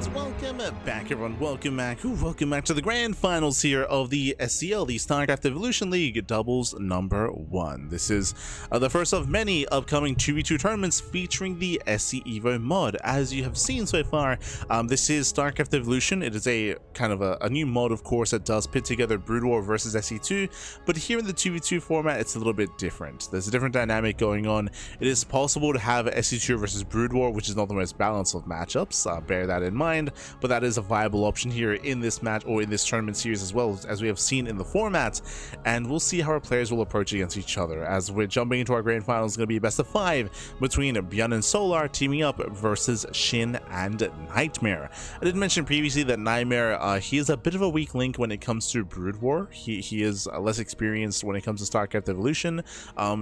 And welcome back, everyone. Welcome back to the grand finals here of the SEL, the StarCraft Evolution League Doubles #1. This is the first of many upcoming 2v2 tournaments featuring the SE Evo mod. As you have seen so far, this is StarCraft Evolution. It is a kind of a new mod, of course, that does pit together Brood War versus SE2, but here in the 2v2 format, it's a little bit different. There's a different dynamic going on. It is possible to have SE2 versus Brood War, which is not the most balanced of matchups. Bear that in mind, but that is a viable option here in this match or in this tournament series as well, as we have seen in the format, and we'll see how our players will approach against each other. As we're jumping into our grand finals, it's going to be a best of 5 between ByuN and Solar teaming up versus SHIN and NightMare. I did mention previously that NightMare, he is a bit of a weak link when it comes to Brood War. He is less experienced when it comes to StarCraft Evolution,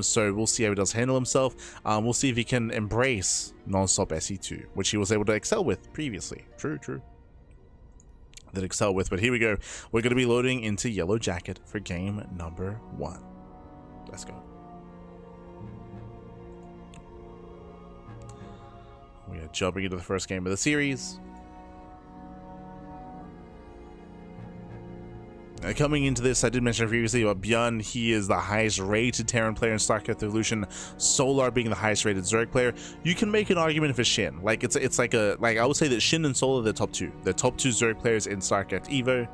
so we'll see how he does handle himself. We'll see if he can embrace non-stop SE2, which he was able to excel with previously. True. That excel with, but here we go. We're going to be loading into Yellow Jacket for game #1. Let's go. We are jumping into the first game of the series. Coming into this, I did mention previously about ByuN. He is the highest rated Terran player in StarCraft Evolution, Solar being the highest rated Zerg player. You can make an argument for SHIN. Like it's like I would say that SHIN and Solar are the top two. The top two Zerg players in StarCraft Evo.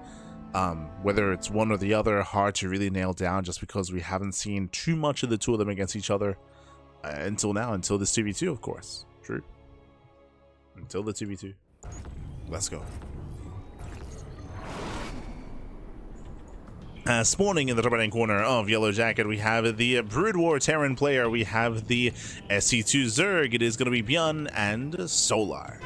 Whether it's one or the other, hard to really nail down just because we haven't seen too much of the two of them against each other until now, until this 2v2, of course. True. Until the 2v2. Let's go. Spawning in the top right-hand corner of Yellow Jacket, we have the Brood War Terran player. We have the SE2 Zerg. It is going to be ByuN and Solar.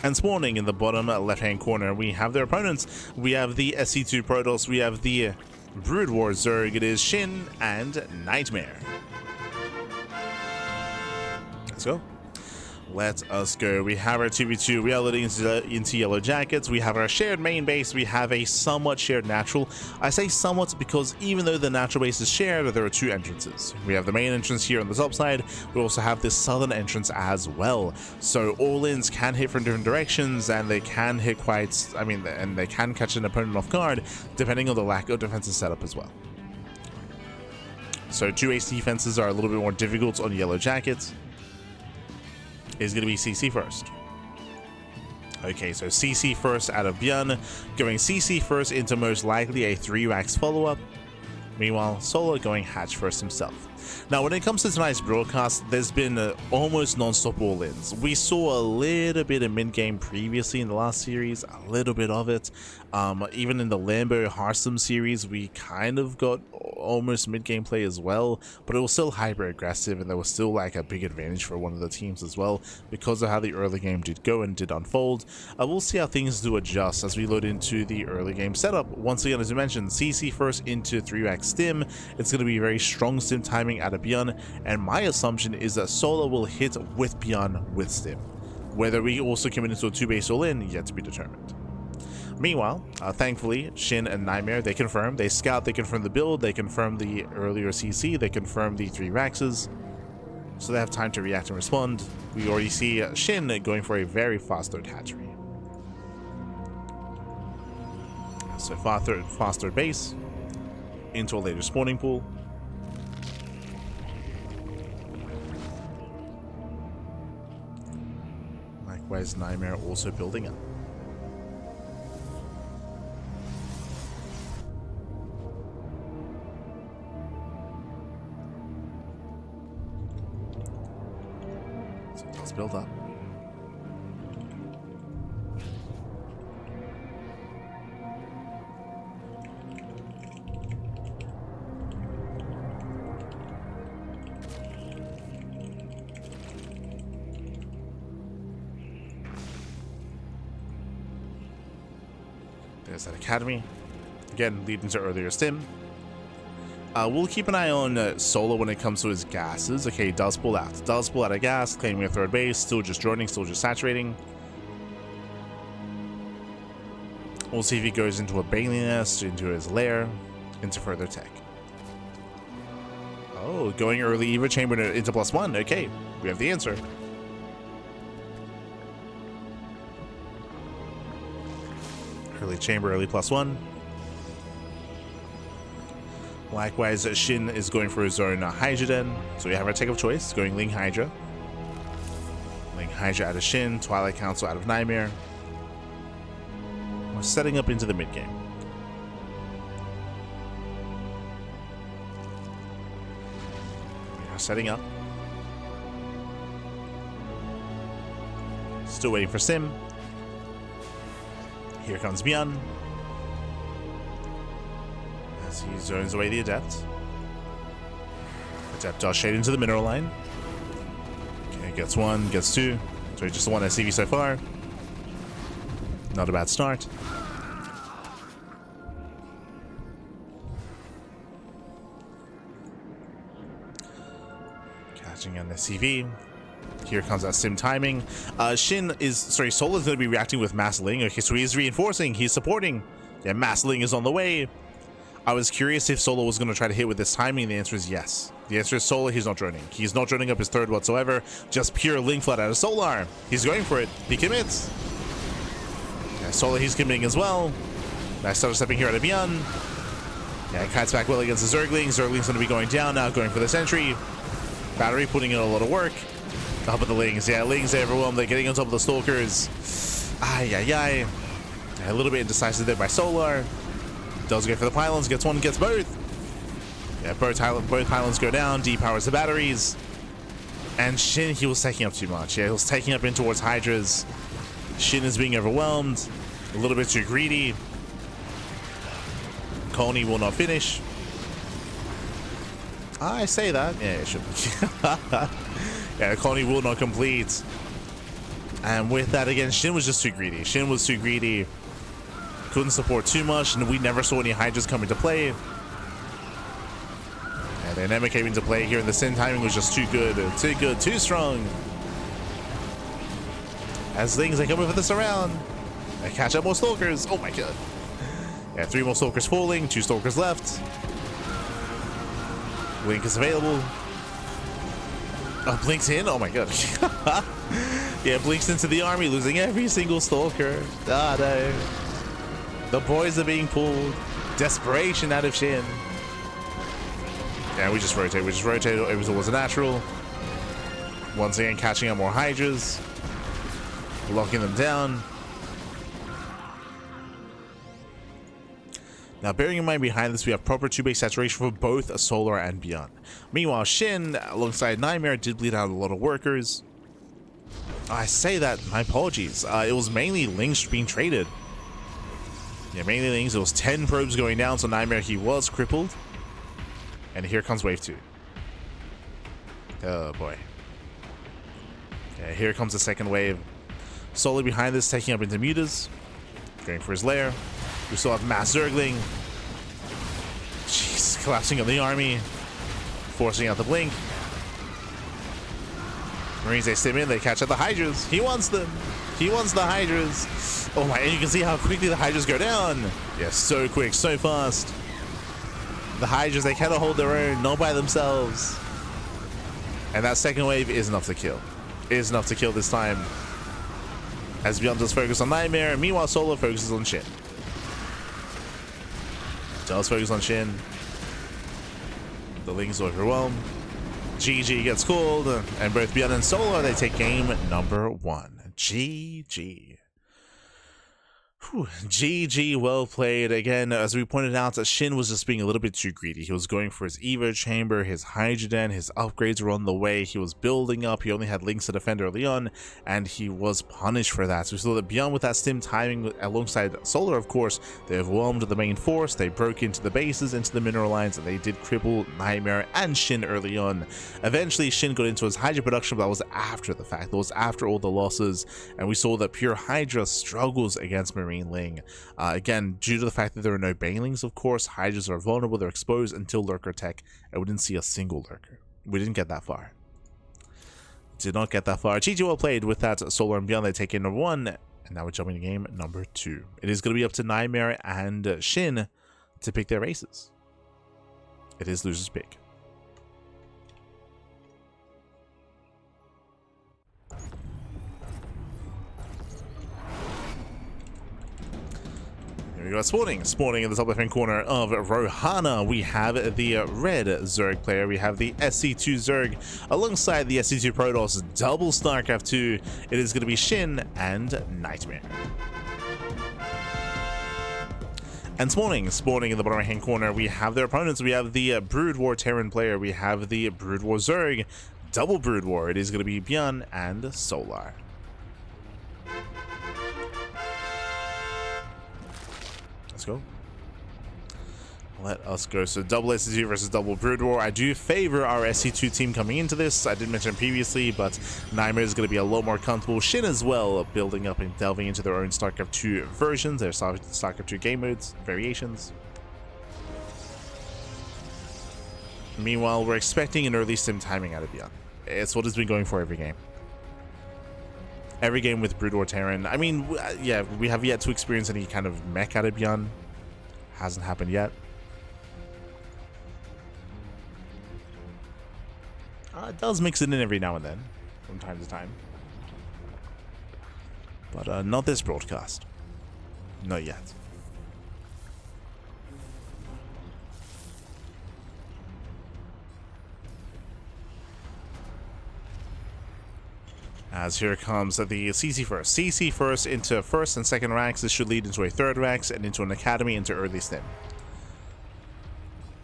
And spawning in the bottom left-hand corner, we have their opponents. We have the SE2 Protoss. We have the Brood War Zerg. It is SHIN and NightMare. Let's go. Let us go. We have our 2v2. We are loading into Yellow Jackets. We have our shared main base. We have a somewhat shared natural. I say somewhat because even though the natural base is shared, there are two entrances. We have the main entrance here on the top side. We also have this southern entrance as well. So all-ins can hit from different directions, and they can hit and they can catch an opponent off guard, depending on the lack of defensive setup as well. So 2 ace defenses are a little bit more difficult on Yellow Jackets. Is going to be CC first. Okay, so CC first out of ByuN, going CC first into most likely a 3-Rax follow-up. Meanwhile, Solar going Hatch first himself. Now, when it comes to tonight's broadcast, there's been almost non-stop all-ins. We saw a little bit of mid-game previously in the last series, a little bit of it. Even in the Lambo Hearthstone series, we kind of got almost mid-game play as well, but it was still hyper-aggressive, and there was still like a big advantage for one of the teams as well because of how the early game did go and did unfold. We'll see how things do adjust as we load into the early game setup. Once again, as I mentioned, CC first into 3-Rax stim. It's going to be very strong stim timing out of ByuN, and my assumption is that Solar will hit with ByuN with stim. Whether we also commit into a 2-base all-in, yet to be determined. Meanwhile, thankfully, SHIN and NightMare, they confirm, they scout, they confirm the build, they confirm the earlier CC, they confirm the 3 Raxes, so they have time to react and respond. We already see SHIN going for a very fast third hatchery. So fast third base, into a later spawning pool. Likewise, NightMare also building up. Let's build up. There's that academy. Again, leading to earlier stim. We'll keep an eye on Solar when it comes to his gases. Okay, does pull out a gas, claiming a third base, still just joining, still just saturating. We'll see if he goes into a Bailey nest, into his lair, into further tech. Oh, going early Eva chamber into +1. Okay, we have the answer. Early chamber, early +1. Likewise, Shin is going for his own Hydra Den. So we have our take of choice, going Ling Hydra. Ling Hydra out of Shin, Twilight Council out of NightMare. We're setting up into the mid game. We are setting up. Still waiting for Sim. Here comes ByuN. As he zones away the Adept. Adept does shade into the mineral line. Okay, gets one, gets two. So just one SCV so far. Not a bad start. Catching an SCV. Here comes that Sim timing. Shin is, sorry, Soul is going to be reacting with Mass Ling. Okay, so he's reinforcing, he's supporting. Yeah, Mass Ling is on the way. I was curious if Solo was going to try to hit with this timing. The answer is yes. The answer is Solo, he's not droning. He's not droning up his third whatsoever. Just pure Ling Flood out of Solar. He's going for it. He commits. Yeah, Solo, he's committing as well. Nice starter stepping here out of ByuN. Yeah, kites back well against the Zergling. Zergling's going to be going down now, going for the sentry. Battery putting in a lot of work. Up with the Lings. Yeah, Lings overwhelmed. They're getting on top of the Stalkers. Ay, ay, ay. A little bit indecisive there by Solar. Does go for the pylons. Gets one, gets both. Yeah, both pylons go down. Depowers the batteries. And Shin, he was taking up too much. Yeah, he was taking up in towards Hydras. Shin is being overwhelmed. A little bit too greedy. Coney will not finish. I say that. Yeah, it should be. Yeah, Coney will not complete. And with that, again, Shin was just too greedy. Shin was too greedy. Couldn't support too much, and we never saw any Hydras come into play. And they never came into play here, and the Sin timing was just too good, too strong. As things, they come in for this around. They catch up more Stalkers. Oh my god. Yeah, 3 more Stalkers falling, 2 Stalkers left. Blink is available. Oh, Blink's in? Oh my god. Yeah, Blink's into the army, losing every single Stalker. Ah, no. The boys are being pulled. Desperation out of Shin. Yeah, we just rotate. It was always a natural. Once again, catching up more Hydras. Locking them down. Now, bearing in mind behind this, we have proper 2-base saturation for both Solar and ByuN. Meanwhile, Shin, alongside NightMare, did bleed out a lot of workers. I say that, my apologies. It was mainly Lings being traded. Yeah, mainly Lings. It was 10 probes going down, so NightMare, he was crippled. And here comes wave 2. Oh, boy. Yeah, here comes the second wave. Solar behind this, taking up into mutas. Going for his lair. We still have Mass Zergling. Jeez, collapsing on the army. Forcing out the blink. Marines, they stim in, they catch out the Hydras. He wants them. He wants the Hydras. Oh my, and you can see how quickly the Hydras go down. Yeah, so quick, so fast. The Hydras, they cannot hold their own, not by themselves. And that second wave is enough to kill. It is enough to kill this time. As ByuN does focus on NightMare, and meanwhile Solar focuses on Shin. Does focus on Shin. The Lings overwhelmed. GG gets called, and both ByuN and Solar, they take game number 1. GG. Whew. GG, well played. Again, as we pointed out, Shin was just being a little bit too greedy. He was going for his Evo chamber, his Hydra Den, his upgrades were on the way. He was building up. He only had Lings to defend early on, and he was punished for that. So we saw that ByuN with that stim timing alongside Solar, of course, they overwhelmed the main force. They broke into the bases, into the mineral lines, and they did cripple NightMare and Shin early on. Eventually, Shin got into his Hydra production, but that was after the fact. That was after all the losses, and we saw that pure Hydra struggles against Marine Ling. Again, due to the fact that there are no Banelings, of course, Hydras are vulnerable, they're exposed until Lurker Tech, and we didn't see a single Lurker. We didn't get that far. Did not get that far. GG well played with that. Solar and ByuN, they take in number 1, and now we're jumping to game number 2. It is going to be up to NightMare and Shin to pick their races. It is loser's pick. we got spawning. Spawning in the top left-hand corner of Rohana, we have the red Zerg player. We have the SC2 Zerg alongside the SC2 Protoss double StarCraft 2. It is going to be SHIN and NightMare. And spawning in the bottom right-hand corner, we have their opponents. We have the Brood War Terran player. We have the Brood War Zerg double Brood War. It is going to be ByuN and Solar. Let's go. Let us go. So double SC2 versus double Brood War. I do favor our SC2 team coming into this. I did mention previously, but NightMare is going to be a lot more comfortable. SHIN as well, building up and delving into their own StarCraft 2 versions, their StarCraft 2 game modes, variations. Meanwhile, we're expecting an early sim timing out of ByuN. It's what it's been going for every game. Every game with Brood War Terran. I mean, yeah, we have yet to experience any kind of mech out of ByuN. Hasn't happened yet. It does mix it in every now and then, from time to time. But not this broadcast. Not yet. As here comes the CC first. CC first into first and second ranks. This should lead into a third ranks and into an academy into early sim.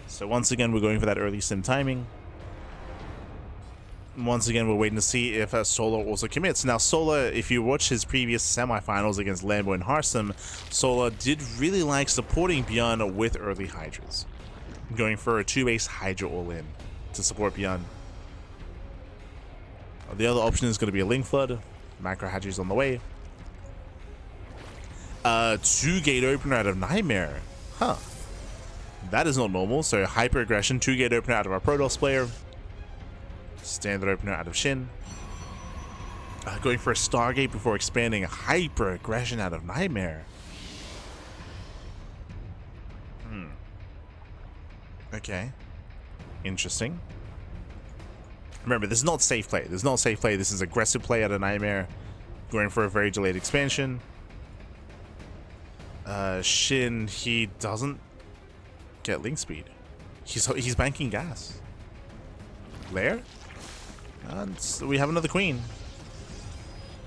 So once again, we're going for that early sim timing. Once again, we're waiting to see if Solar also commits. Now, Solar, if you watch his previous semifinals against Lambo and Harsum, Solar did really like supporting ByuN with early Hydras. Going for a 2-base Hydra all-in to support ByuN. The other option is going to be a Link Flood. Macro Hydras on the way. 2-gate opener out of NightMare. Huh. That is not normal. So, Hyper Aggression, 2-gate opener out of our Protoss player. Standard opener out of SHIN. Going for a Stargate before expanding a Hyper Aggression out of NightMare. Okay. Interesting. Remember, this is not safe play. This is not safe play. This is aggressive play out of NightMare. Going for a very delayed expansion. SHIN, he doesn't get link speed. He's banking gas. Lair? And we have another queen.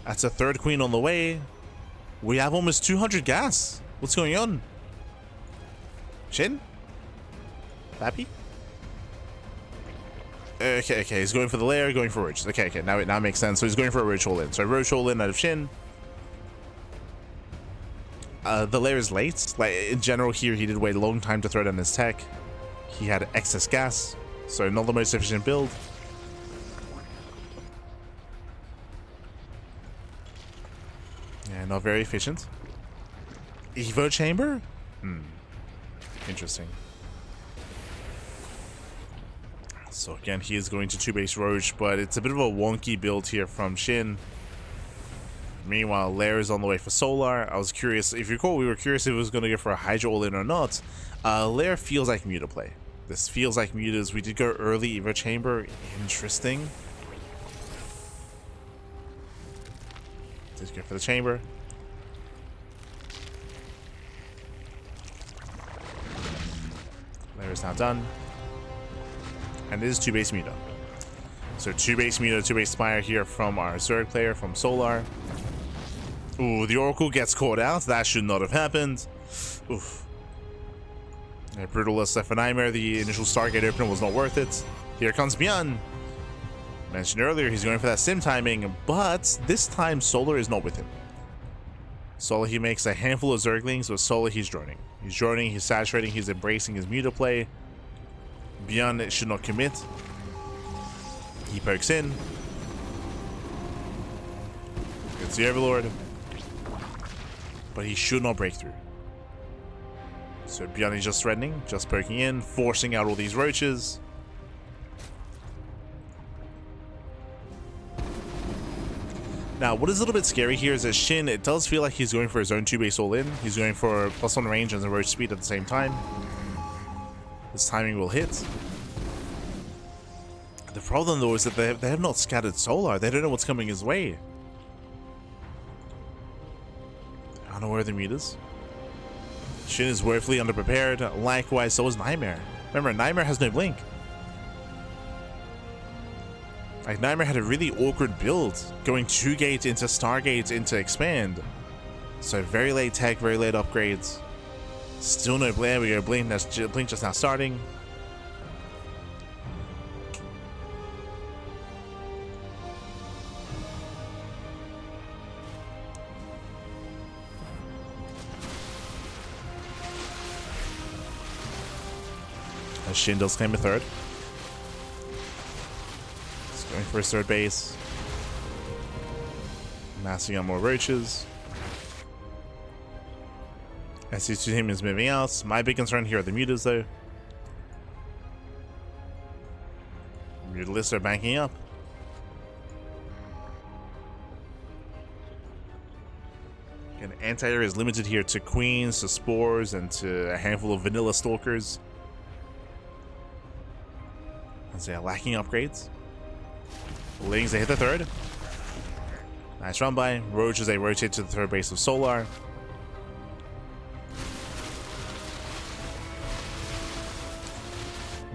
That's a third queen on the way. We have almost 200 gas. What's going on? SHIN? Happy? Okay, he's going for the lair, going for Roach. Okay, now it makes sense. So he's going for a Roach all-in. So Roach all-in out of SHIN. The lair is late. Like, in general here, he did wait a long time to throw down his tech. He had excess gas, so not the most efficient build. Yeah, not very efficient. Evo chamber? Interesting. So again, he is going to 2-base Roach, but it's a bit of a wonky build here from SHIN. Meanwhile, Lair is on the way for Solar. I was curious, if you recall, we were curious if it was going to go for a Hydra all-in or not. Lair feels like Muta play. This feels like Mutas. We did go early Evo chamber. Interesting. Let's go for the chamber. Lair is now done. And this is 2-base Muta. So 2-base Muta, 2-base Spire here from our Zerg player, from Solar. Ooh, the Oracle gets caught out. That should not have happened. Oof. A brutalist left for NightMare. The initial Stargate opener was not worth it. Here comes ByuN. Mentioned earlier, he's going for that sim timing, but this time Solar is not with him. Solar, he makes a handful of Zerglings, but Solar, he's droning. He's droning, he's saturating, he's embracing his Muta play. ByuN should not commit. He pokes in. It's the Overlord. But he should not break through. So ByuN is just threatening, just poking in, forcing out all these roaches. Now, what is a little bit scary here is that SHIN, it does feel like he's going for his own 2-base all-in. He's going for +1 range and the roach speed at the same time. This timing will hit. The problem, though, is that they have not scattered Solar. They don't know what's coming his way. I don't know where the mute is. SHIN is woefully underprepared. Likewise, so is NightMare. Remember, NightMare has no blink. Like, NightMare had a really awkward build, going 2-gate into Stargate into Expand. So very late tech, very late upgrades. Still no blink. We go blink just now starting. As SHIN does claim a third. He's going for his third base. Massing out more roaches. SE2 team is moving out. My big concern here are the mutas, though. Mutalists are banking up. And anti-air is limited here to queens, to spores, and to a handful of vanilla stalkers. As they are lacking upgrades. Lings, they hit the third. Nice run by. Roaches, they rotate to the third base of Solar.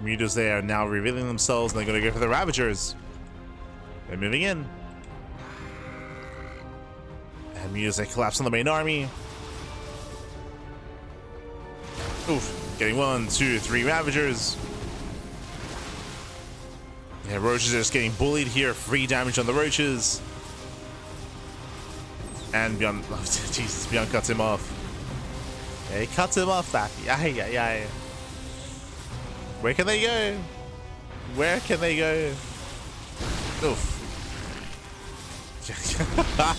Mutas, they are now revealing themselves, and they're going to go for the Ravagers. They're moving in. And Mutas, they collapse on the main army. Oof. Getting 1, 2, 3 Ravagers. Yeah, Roaches are just getting bullied here. Free damage on the Roaches. And ByuN, oh, Jesus, ByuN cuts him off. Yeah, he cuts him off, Bappy. Aye. Where can they go? Where can they go? Oof.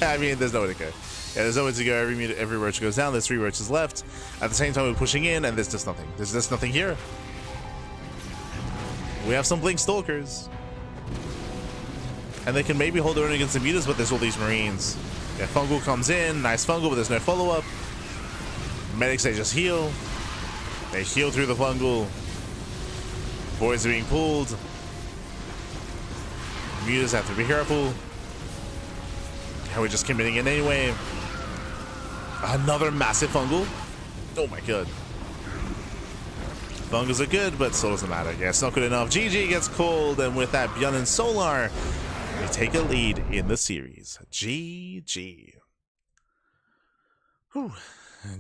I mean, there's nowhere to go. Yeah, there's nowhere to go. Every roach goes down. There's 3 roaches left. At the same time, we're pushing in, and there's just nothing. There's just nothing here. We have some blink stalkers. And they can maybe hold their own against the mutas, but there's all these marines. Yeah, Fungal comes in. Nice Fungal, but there's no follow-up. Medics, they just heal. They heal through the Fungal. Boys are being pulled. Mutas have to be careful. And we're just committing in anyway. Another massive Fungal. Oh my god. Fungals are good, but so doesn't matter. Yeah, it's not good enough. GG gets called, and with that, ByuN and Solar, they take a lead in the series. GG. Whew.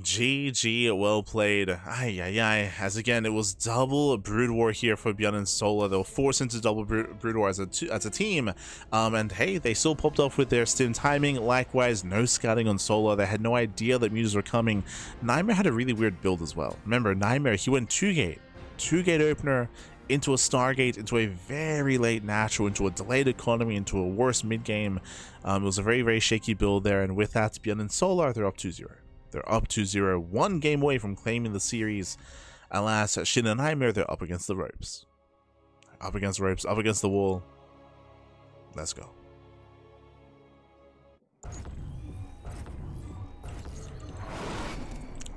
GG, well played. Ay. As again, it was double Brood War here for ByuN and Solar. They were forced into double Brood War as a team. And hey, they still popped off with their stim timing. Likewise, no scouting on Solar. They had no idea that mutas were coming. NightMare had a really weird build as well. Remember, NightMare, he went 2-gate. 2-gate opener, into a Stargate, into a very late natural, into a delayed economy, into a worse mid-game. It was a very, very shaky build there. And with that, ByuN and Solar, they're up 2-0. They're up 2-0, 1 game away from claiming the series. Alas, SHIN and NightMare, they're up against the ropes. Up against the ropes, up against the wall. Let's go.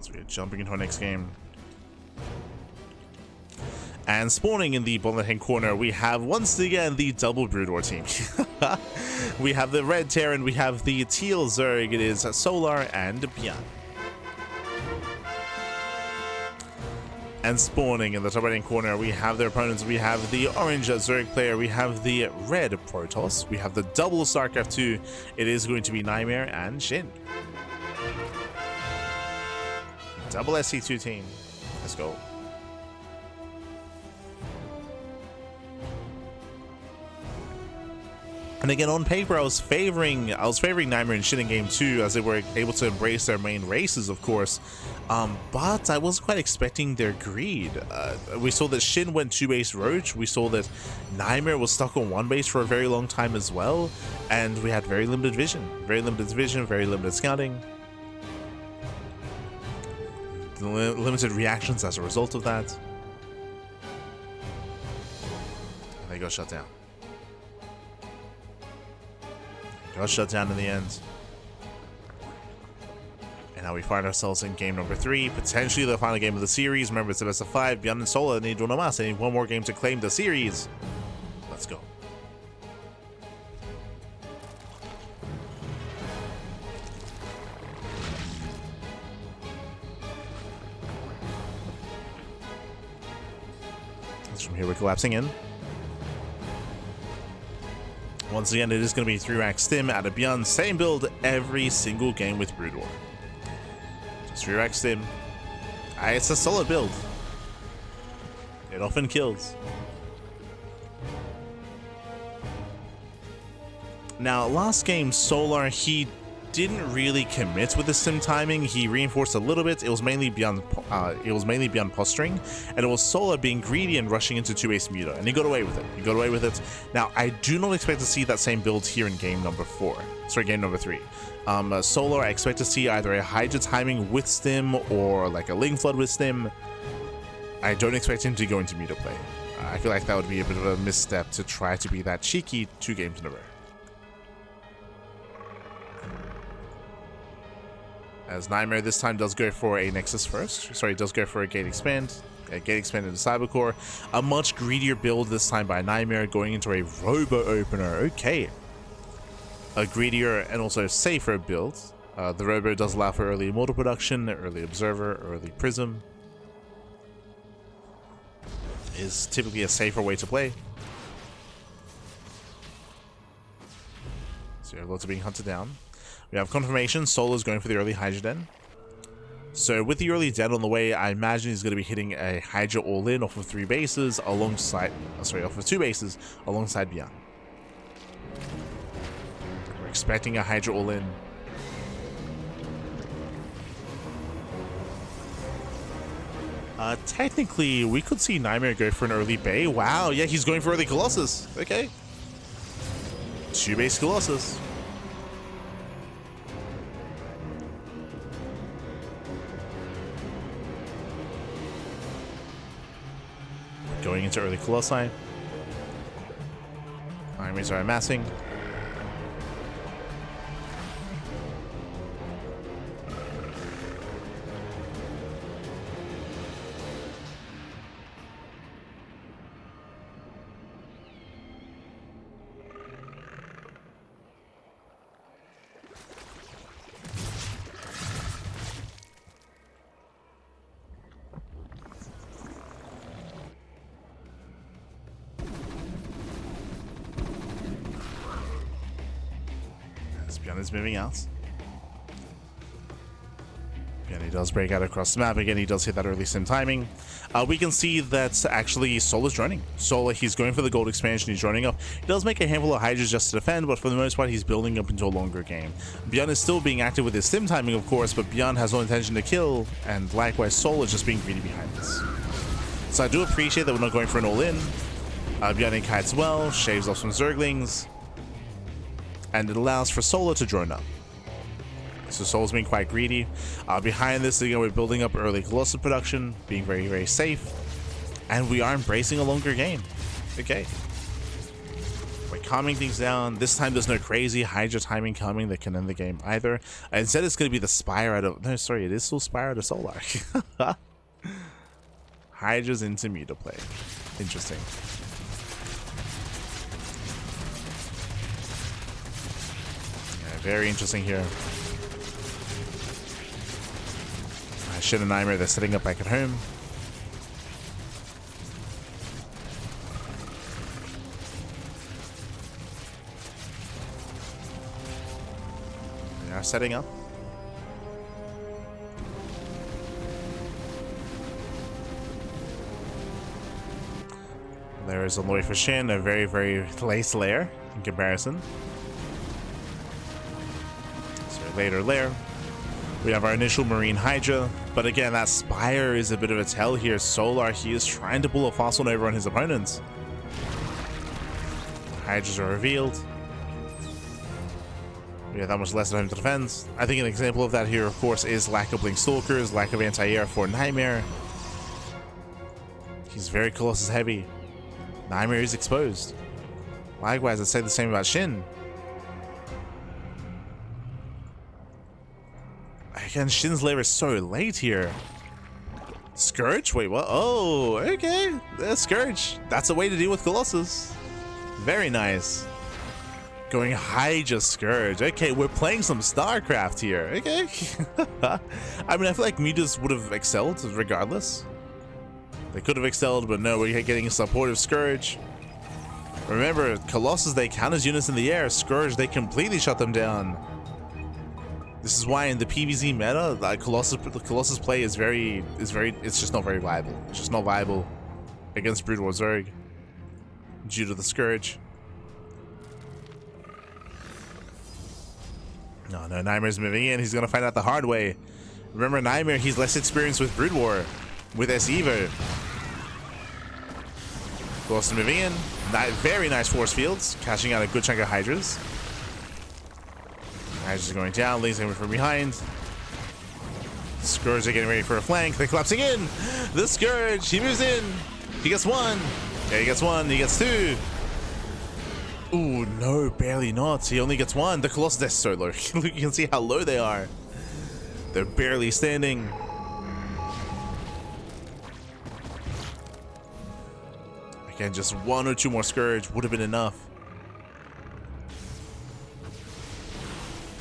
So we're jumping into our next game. And spawning in the bottom left-hand corner, we have once again the double Brood War team. We have the red Terran, we have the teal Zerg. It is Solar and ByuN. And spawning in the top right-hand corner, we have their opponents. We have the orange Zerg player, we have the red Protoss, we have the double StarCraft 2. It is going to be NightMare and SHIN. Double SC2 team. Let's go. And again, on paper, I was favoring NightMare and SHIN in game 2, as they were able to embrace their main races, of course. But I wasn't quite expecting their greed. We saw that SHIN went 2-base Roach. We saw that NightMare was stuck on 1 base for a very long time as well. And we had very limited vision. Very limited scouting. Limited reactions as a result of that. And they got shut down. Got shut down in the end. And now we find ourselves in game number 3, potentially the final game of the series. Remember, it's the best of 5. ByuN and Solar need one más. They need 1 more game to claim the series. Let's go. As from here, we're collapsing in. Once again, it is going to be 3-rack stim out of ByuN. Same build every single game with Brood War. Just 3-rack stim. It's a solid build. It often kills. Now, last game, Solar, he didn't really commit with the sim timing. He reinforced a little bit. It was mainly ByuN posturing, and it was Solar being greedy and rushing into 2-base Muta, and he got away with it. Now, I do not expect to see that same build here in game number 3. Solar, I expect to see either a Hydra timing with stim or like a Ling Flood with stim. I don't expect him to go into Muta play. I feel like that would be a bit of a misstep to try to be that cheeky 2 games in a row. As NightMare this time does go for a Nexus first. Sorry, does go for a Gate Expand. A Gate Expand into Cybercore. A much greedier build this time by NightMare, going into a Robo Opener. Okay. A greedier and also safer build. The Robo does allow for early Immortal production, early Observer, early Prism. Is typically a safer way to play. So you have lots of being hunted down. We have confirmation. Solar's going for the early Hydra Den. So with the early Den on the way, I imagine he's going to be hitting a Hydra all-in off of 3 bases alongside, off of 2 bases alongside ByuN. We're expecting a Hydra all-in. Technically, we could see NightMare go for an early Bay. Wow, yeah, he's going for early Colossus. Okay. 2-base Colossus. Going into early Colossi. Armies are amassing. ByuN is moving out. Again, he does break out across the map. Again, he does hit that early sim timing. We can see that actually Solar's droning. Solar, he's going for the gold expansion. He's droning up. He does make a handful of Hydras just to defend, but for the most part, he's building up into a longer game. ByuN is still being active with his sim timing, of course, but ByuN has no intention to kill, and likewise, Solar is just being greedy behind this. So I do appreciate that we're not going for an all-in. ByuN kites well, shaves off some Zerglings, and it allows for Solar to drone up. So Solar's being quite greedy. Behind this, again, we're building up early Colossus production, being very, very safe. And we are embracing a longer game. Okay. We're calming things down. This time there's no crazy Hydra timing coming that can end the game either. Instead, it's going to be the Spire out of... No, sorry, it is still Spire out of Solar. Hydra's into Muta play. Interesting. Yeah, very interesting here. SHIN and NightMare, they're setting up back at home. They are setting up. There is a Lloyd for SHIN, a very, very late layer in comparison. So later layer. We have our initial Marine Hydra, but again, that Spire is a bit of a tell here. Solar, he is trying to pull a fast one over on his opponents. Hydras are revealed. We have that much less at home to defend. I think an example of that here, of course, is lack of Blink Stalkers, lack of anti-air for NightMare. He's very Colossus heavy. NightMare is exposed. Likewise, I'd say the same about SHIN. Again, SHIN's lair is so late here. Scourge? Wait, what? Oh, okay. Scourge. That's a way to deal with Colossus. Very nice. Going Hydra Scourge. Okay, we're playing some StarCraft here. Okay. I mean, I feel like Mutas would have excelled regardless. They could have excelled, but no, we're getting a supportive Scourge. Remember, Colossus, they count as units in the air. Scourge, they completely shut them down. This is why in the PvZ meta, like Colossus play is it's just not very viable. It's just not viable against Brood War Zerg due to the Scourge. No, NightMare's moving in. He's gonna find out the hard way. Remember, NightMare, he's less experienced with Brood War, with SEvo. Colossus moving in. Very nice force fields, catching out a good chunk of Hydras. Hydras are going down, Ling's coming from behind. Scourge are getting ready for a flank. They're collapsing in. The Scourge, he moves in. He gets one. Yeah, he gets one. He gets two. Ooh, no, barely not. He only gets one. The Colossus, they're so low. You can see how low they are. They're barely standing. Again, just one or two more Scourge would have been enough.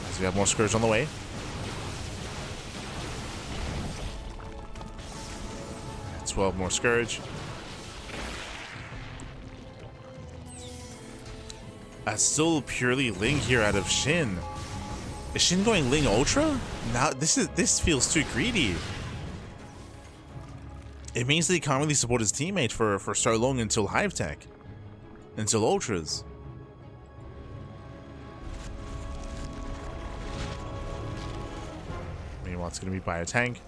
As we have more Scourge on the way. Right, 12 more Scourge. That's still purely Ling here out of SHIN. Is SHIN going Ling Ultra? Now this feels too greedy. It means that he can't really support his teammate for so long until Hive Tech. Until Ultras. Meanwhile, it's going to be by a tank.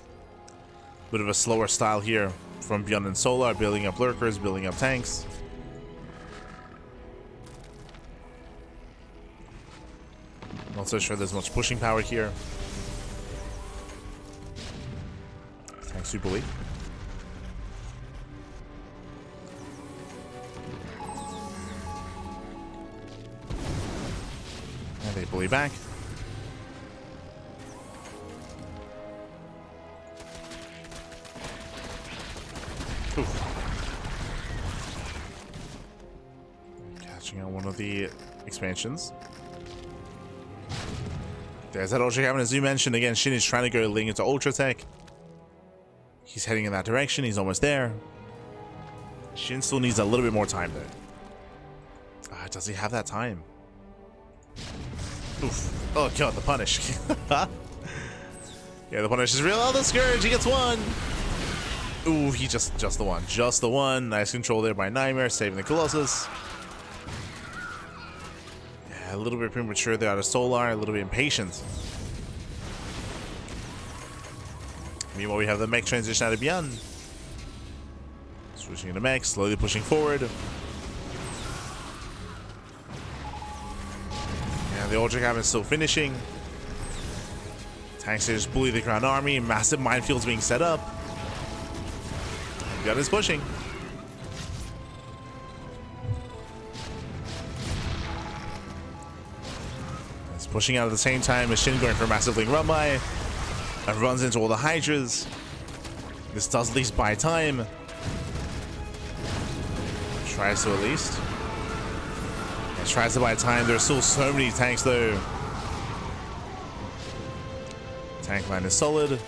Bit of a slower style here from ByuN and Solar, building up lurkers, building up tanks. Not so sure there's much pushing power here. Tank super weak. And they bully back. Oof. Catching out one of the expansions. There's that Ultra Cabinet, as you mentioned. Again, SHIN is trying to go Ling into Ultra Tech. He's heading in that direction. He's almost there. SHIN still needs a little bit more time, though. Does he have that time? Oof. Oh, God, the punish. Yeah, the punish is real. Oh, the Scourge, he gets one. Ooh, he just the one. Just the one. Nice control there by NightMare, saving the Colossus. A little bit premature there out of Solar, a little bit impatient. Meanwhile, we have the mech transition out of ByuN. Switching into mech, slowly pushing forward. And the Ultra Cabinet is still finishing. Tanks just bully the ground army, massive minefields being set up. ByuN is pushing. Pushing out at the same time as SHIN going for a massive Ling run by and runs into all the Hydras. This does at least buy time. Tries to at least. Yeah, tries to buy time. There's still so many tanks though. Tank line is solid.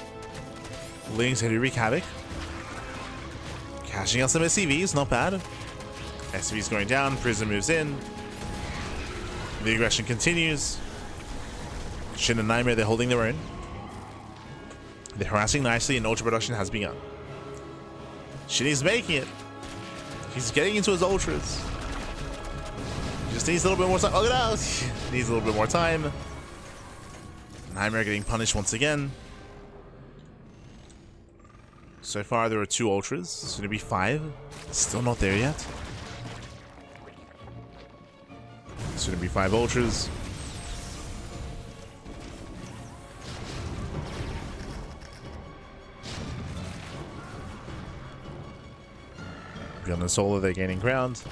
Ling's heavy wreak havoc. Cashing out some SCVs, not bad. SCV's going down, Prism moves in. The aggression continues. SHIN and NightMare, they're holding their own. They're harassing nicely and Ultra production has begun. SHIN is making it. He's getting into his Ultras. He just needs a little bit more time. Oh, look at that! Needs a little bit more time. NightMare getting punished once again. So far, there are 2 Ultras. It's going to be 5. Still not there yet. It's going to be 5 Ultras. ByuN and Solar, they're gaining ground.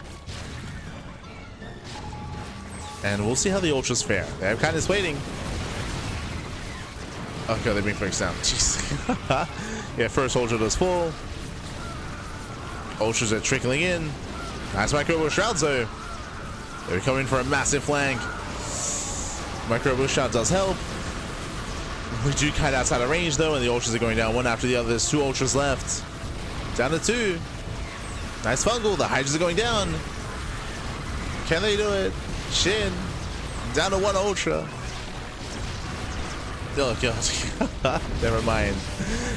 And we'll see how the Ultras fare. They have kindness waiting. Oh god, they're being fixed down. Jeez. Yeah, first Ultra does fall. Ultras are trickling in. Nice micro shrouds though. They're coming for a massive flank. Micro shroud does help. We do kite outside of range though, and the Ultras are going down one after the other. There's 2 Ultras left. Down to 2. Nice fungal. The Hydras are going down. Can they do it? Shin down to 1 Ultra. Oh god. Never mind.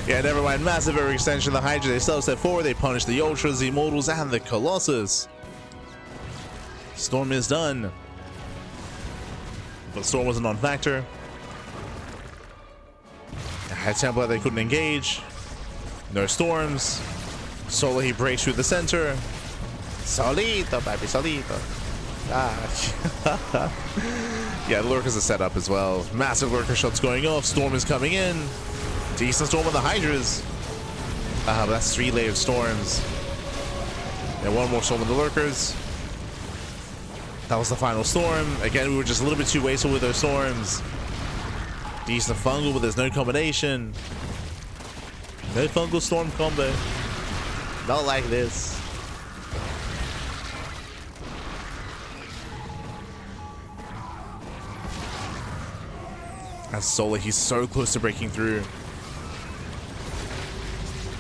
Yeah, never mind. Massive overextension. The Hydra, they still step forward. They punish the Ultras, the Immortals, and the Colossus. Storm is done. But Storm was a non-factor. Had Templar they couldn't engage. No Storms. Solo, he breaks through the center. Solito, baby, solito. Ah. Yeah, the Lurkers are set up as well. Massive Lurker shots going off. Storm is coming in. Decent Storm on the Hydras. But that's 3 layered Storms. And 1 more Storm on the Lurkers. That was the final Storm. Again, we were just a little bit too wasteful with those Storms. Decent Fungal, but there's no combination. No Fungal Storm combo. Not like this. As Solar, he's so close to breaking through.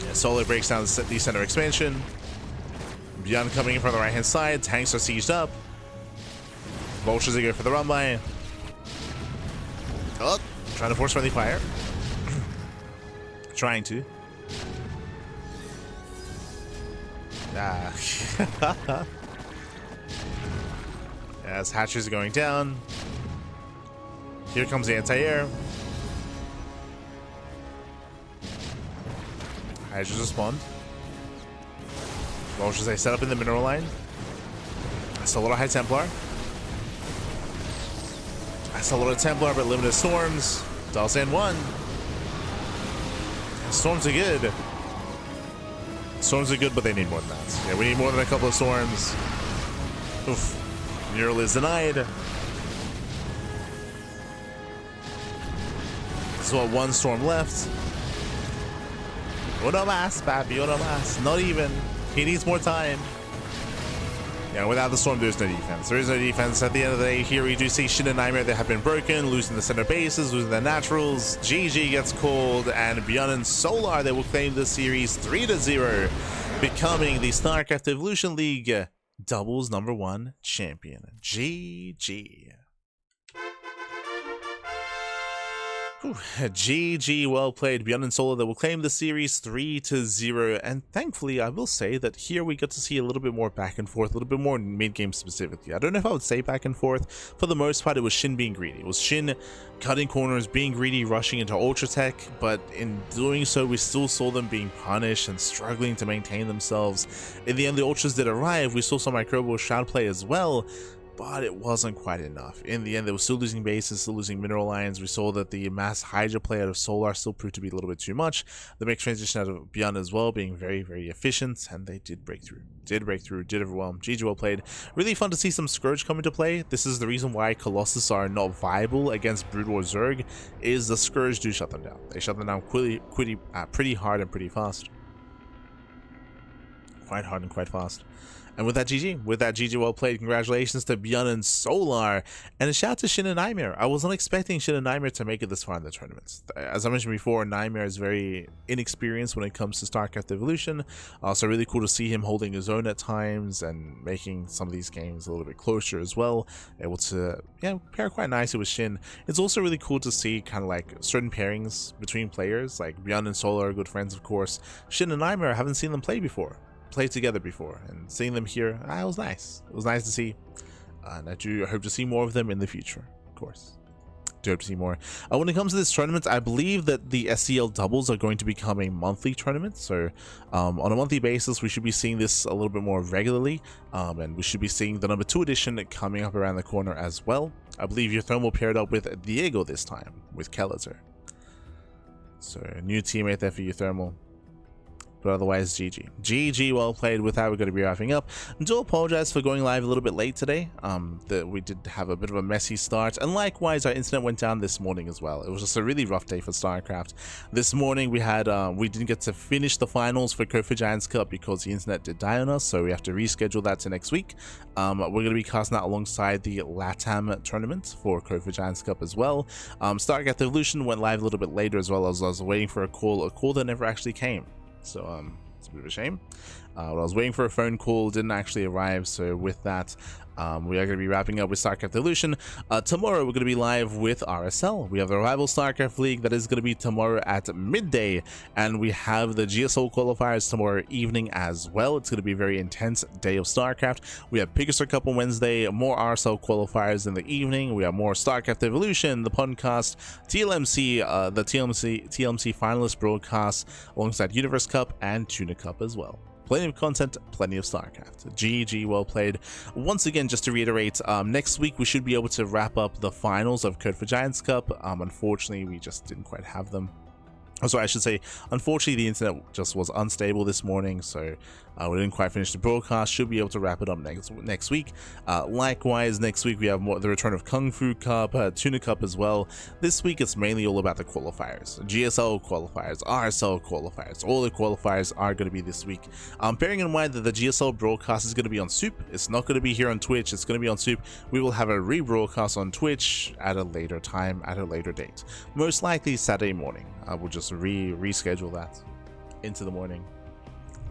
Yeah, Solar breaks down the center expansion. ByuN coming in from the right hand side. Tanks are sieged up. Vultures are go for the run by. Oh, trying to force friendly fire. Trying to. Ah. As hatcheries are going down. Here comes the anti-air. Hydras respond. Vultures they set up in the mineral line. That's a little high Templar. That's a little Templar, but limited Storms. Dolls in 1. Storms are good. Storms are good, but they need more than that. Yeah, we need more than a couple of Storms. Oof. Neural is denied. There's what, 1 Storm left. Uno más, papi, uno más. Not even. He needs more time. Yeah, without the Storm, there's no defense. There is no defense. At the end of the day, here we do see SHIN and NightMare that have been broken, losing the center bases, losing their naturals. GG gets called, and ByuN and Solar, they will claim the series 3-0, becoming the StarCraft Evolution League Doubles #1 champion. GG. Whew. GG, well played. ByuN and Solar that will claim the series 3-0, and thankfully I will say that here we get to see a little bit more back and forth, a little bit more mid-game specifically. I don't know if I would say back and forth. For the most part, it was SHIN being greedy. It was SHIN cutting corners, being greedy, rushing into Ultra Tech, but in doing so we still saw them being punished and struggling to maintain themselves. In the end, the Ultras did arrive. We saw some microbial shroud play as well, but it wasn't quite enough. In the end, they were still losing bases, still losing mineral lines. We saw that the mass Hydra play out of Solar still proved to be a little bit too much. The mix transition out of ByuN as well, being very, very efficient, and they did break through. Did overwhelm. GG, well played. Really fun to see some Scourge come into play. This is the reason why Colossus are not viable against Brood War Zerg, is the Scourge do shut them down. They shut them down pretty hard and pretty fast. Quite hard and quite fast. And with that, GG, well played. Congratulations to ByuN and Solar. And a shout out to SHIN and NightMare. I wasn't expecting SHIN and NightMare to make it this far in the tournaments. As I mentioned before, NightMare is very inexperienced when it comes to StarCraft Evolution. So really cool to see him holding his own at times and making some of these games a little bit closer as well. Able to, yeah, pair quite nicely with SHIN. It's also really cool to see kind of like certain pairings between players. Like ByuN and Solar are good friends, of course. SHIN and NightMare, I haven't seen them play together before, and seeing them here, it was nice. It was nice to see, and I do hope to see more of them in the future, of course. Do hope to see more. When it comes to this tournament, I believe that the SEL doubles are going to become a monthly tournament, so on a monthly basis we should be seeing this a little bit more regularly, and we should be seeing the #2 edition coming up around the corner as well. I believe Euthermal paired up with Diego this time, with Kelleter. So a new teammate there for Euthermal. But otherwise, GG, well played. With that, we're going to be wrapping up. I do apologize for going live a little bit late today. That we did have a bit of a messy start, and likewise, our internet went down this morning as well. It was just a really rough day for StarCraft. This morning, we didn't get to finish the finals for Kofi Giants Cup because the internet did die on us, so we have to reschedule that to next week. We're going to be casting that alongside the LATAM tournament for Kofi Giants Cup as well. StarCraft Evolution went live a little bit later as well, as I was waiting for a call that never actually came. So It's a bit of a shame. I was waiting for a phone call, didn't actually arrive, so with that, we are going to be wrapping up with StarCraft Evolution. Tomorrow we're going to be live with RSL. We have the rival StarCraft League that is going to be tomorrow at midday, and we have the GSL qualifiers tomorrow evening as well. It's going to be a very intense day of StarCraft. We have Picasso Cup on Wednesday, more RSL qualifiers in the evening. We have more StarCraft Evolution, the podcast, TLMC, the TLMC finalist broadcast, alongside Universe Cup and Tuna Cup as well. Plenty of content, plenty of StarCraft. GG, well played. Once again, just to reiterate, next week we should be able to wrap up the finals of Code for Giants Cup. Unfortunately, we just didn't quite have them. Oh, sorry, I should say, unfortunately, the internet just was unstable this morning, so we didn't quite finish the broadcast. Should be able to wrap it up next week. Likewise, next week we have the return of Kung Fu Cup, Tuna Cup as well. This week it's mainly all about the qualifiers, GSL qualifiers, RSL qualifiers. All the qualifiers are going to be this week. Bearing in mind that the GSL broadcast is going to be on Soup. It's not going to be here on Twitch. It's going to be on Soup. We will have a rebroadcast on Twitch at a later time, at a later date. Most likely Saturday morning. I will just reschedule that into the morning.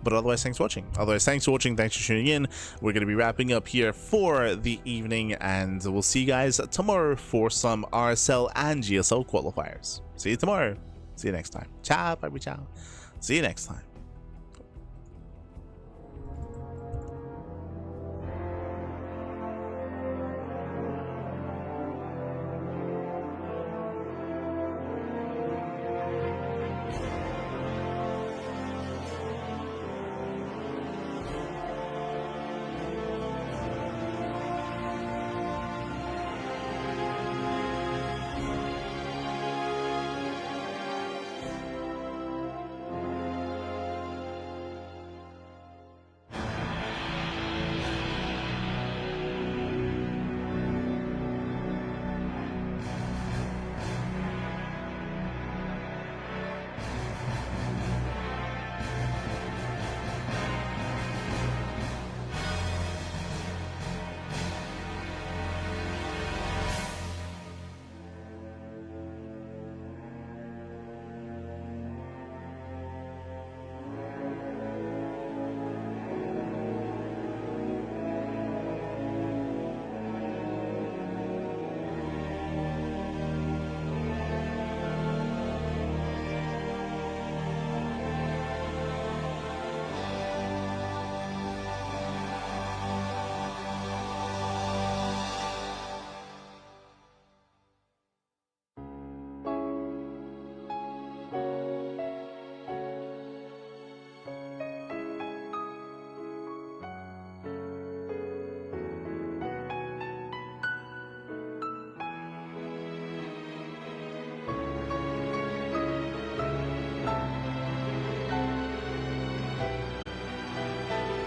But otherwise, thanks for watching. Thanks for tuning in. We're going to be wrapping up here for the evening, and we'll see you guys tomorrow for some RSL and GSL qualifiers. See you tomorrow. See you next time. Ciao, bye, ciao. See you next time.